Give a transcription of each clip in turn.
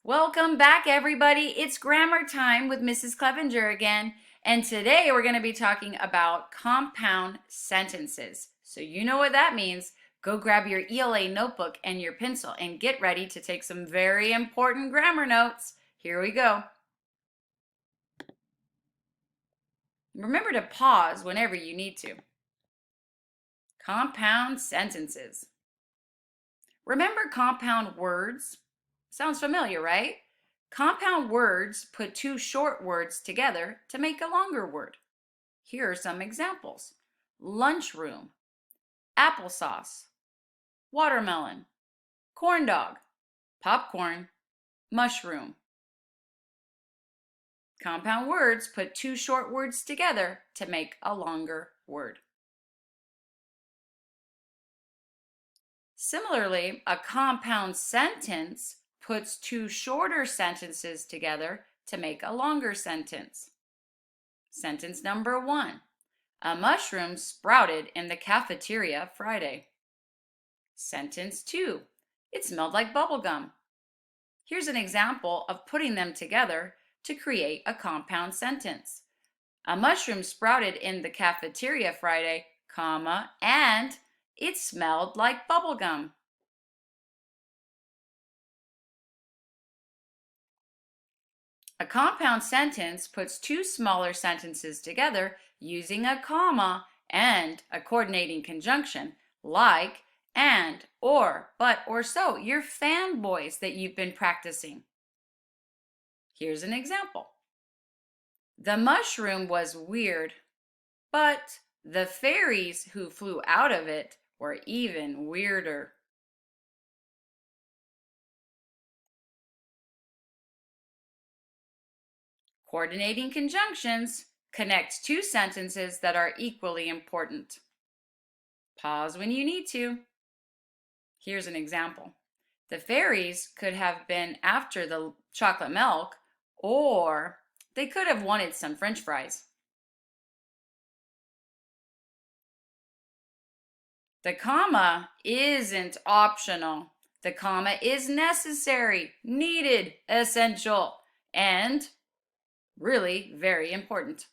Welcome back, everybody. It's grammar time with Mrs. Clevenger again. And today we're going to be talking about compound sentences. So you know what that means. Go grab your ELA notebook and your pencil and get ready to take some very important grammar notes. Here we go. Remember to pause whenever you need to. Compound sentences. Remember compound words? Sounds familiar, right? Compound words put two short words together to make a longer word. Here are some examples. Lunchroom, applesauce, watermelon, corn dog, popcorn, mushroom. Compound words put two short words together to make a longer word. Similarly, a compound sentence puts two shorter sentences together to make a longer sentence. Sentence number 1. A mushroom sprouted in the cafeteria Friday. Sentence 2. It smelled like bubblegum. Here's an example of putting them together to create a compound sentence. A mushroom sprouted in the cafeteria Friday, comma, and it smelled like bubblegum. A compound sentence puts two smaller sentences together using a comma and a coordinating conjunction like and, or, but, or so. Your fanboys that you've been practicing. Here's an example. The mushroom was weird, but the fairies who flew out of it were even weirder. Coordinating conjunctions connect two sentences that are equally important. Pause when you need to. Here's an example. The fairies could have been after the chocolate milk, or they could have wanted some French fries. The comma isn't optional. The comma is necessary, needed, essential, and really very important.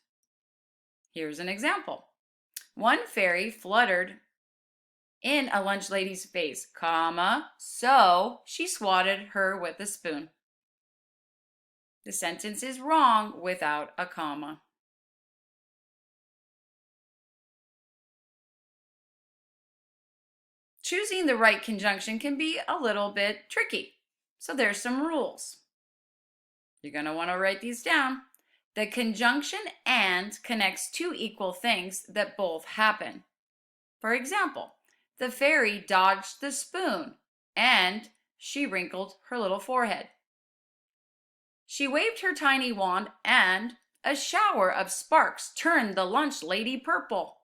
Here's an example. One fairy fluttered in a lunch lady's face, comma, so she swatted her with a spoon. The sentence is wrong without a comma. Choosing the right conjunction can be a little bit tricky, so there's some rules. You're going to want to write these down. The conjunction and connects two equal things that both happen. For example, the fairy dodged the spoon and she wrinkled her little forehead. She waved her tiny wand and a shower of sparks turned the lunch lady purple.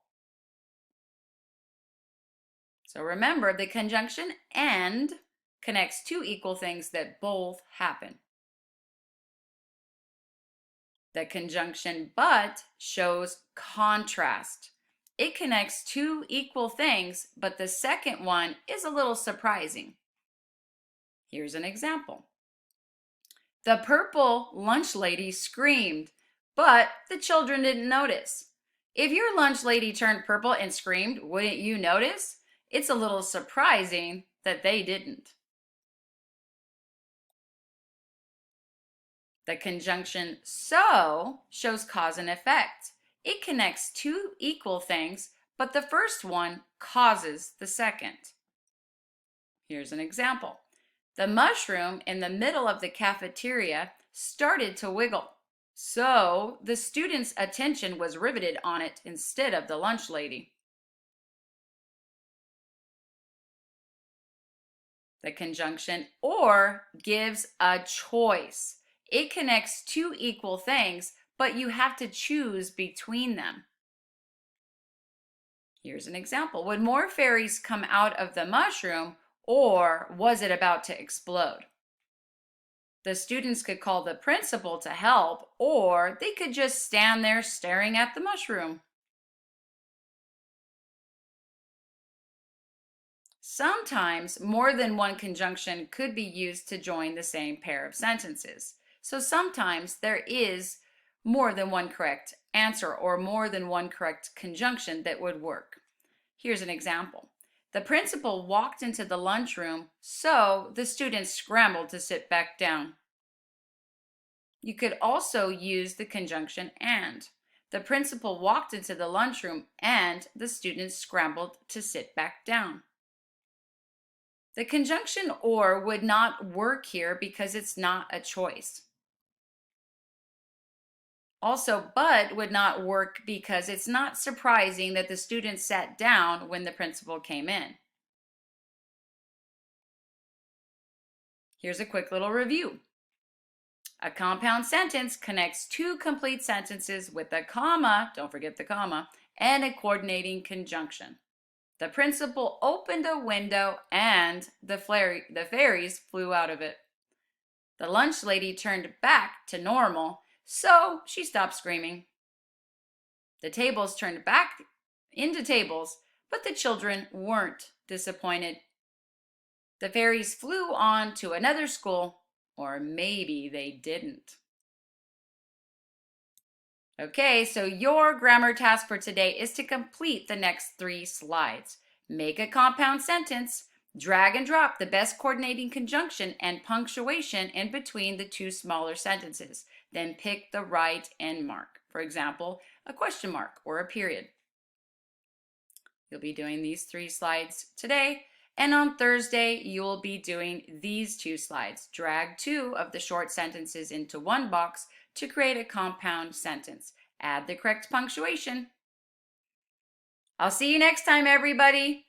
So remember, the conjunction and connects two equal things that both happen. The conjunction but shows contrast. It connects two equal things, but the second one is a little surprising. Here's an example. The purple lunch lady screamed, but the children didn't notice. If your lunch lady turned purple and screamed, wouldn't you notice? It's a little surprising that they didn't. The conjunction so shows cause and effect. It connects two equal things, but the first one causes the second. Here's an example. The mushroom in the middle of the cafeteria started to wiggle, so the students' attention was riveted on it instead of the lunch lady. The conjunction or gives a choice. It connects two equal things, but you have to choose between them. Here's an example. Would more fairies come out of the mushroom, or was it about to explode? The students could call the principal to help, or they could just stand there staring at the mushroom. Sometimes more than one conjunction could be used to join the same pair of sentences. So sometimes there is more than one correct answer or more than one correct conjunction that would work. Here's an example. The principal walked into the lunchroom, so the students scrambled to sit back down. You could also use the conjunction and. The principal walked into the lunchroom and the students scrambled to sit back down. The conjunction or would not work here because it's not a choice. Also, but would not work because it's not surprising that the students sat down when the principal came in. Here's a quick little review. A compound sentence connects two complete sentences with a comma, don't forget the comma, and a coordinating conjunction. The principal opened a window and the fairies flew out of it. The lunch lady turned back to normal, so she stopped screaming. The tables turned back into tables, but the children weren't disappointed. The fairies flew on to another school, or maybe they didn't. Okay, so your grammar task for today is to complete the next 3 slides. Make a compound sentence, drag and drop the best coordinating conjunction and punctuation in between the 2 smaller sentences. Then pick the right end mark. For example, a question mark or a period. You'll be doing these 3 slides today. And on Thursday, you'll be doing these 2 slides. Drag 2 of the short sentences into one box to create a compound sentence. Add the correct punctuation. I'll see you next time, everybody.